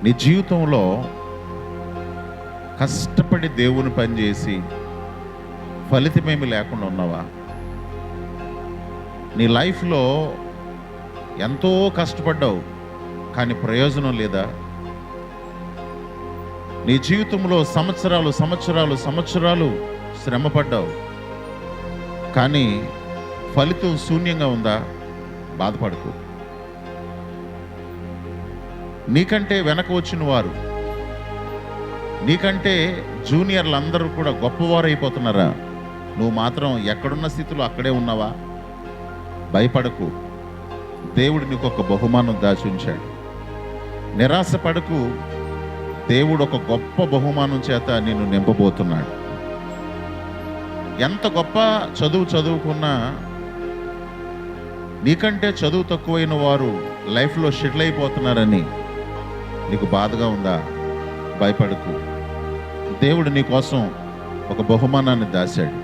నీ జీవితంలో కష్టపడి దేవుని పని చేసి ఫలితమేమి లేకుండా ఉన్నావా? నీ లైఫ్లో ఎంతో కష్టపడ్డావు కానీ ప్రయోజనం లేదా? నీ జీవితంలో సంవత్సరాలు సంవత్సరాలు సంవత్సరాలు శ్రమపడ్డావు కానీ ఫలితం శూన్యంగా ఉందా? బాధపడకు. నీకంటే వెనక వచ్చిన వారు, నీకంటే జూనియర్లు అందరూ కూడా గొప్పవారు అయిపోతున్నారా? నువ్వు మాత్రం ఎక్కడున్న స్థితిలో అక్కడే ఉన్నావా? భయపడకు. దేవుడు నీకు ఒక బహుమానం దాచి ఉంచాడు. నిరాశపడకు. దేవుడు ఒక గొప్ప బహుమానం చేత నిన్ను నింపబోతున్నాడు. ఎంత గొప్ప చదువు చదువుకున్నా నీకంటే చదువు తక్కువైన వారు లైఫ్లో సెటిల్ అయిపోతున్నారని నీకు బాధగా ఉందా? భయపడకు. దేవుడు నీ కోసం ఒక బహుమానాన్ని దాచాడు.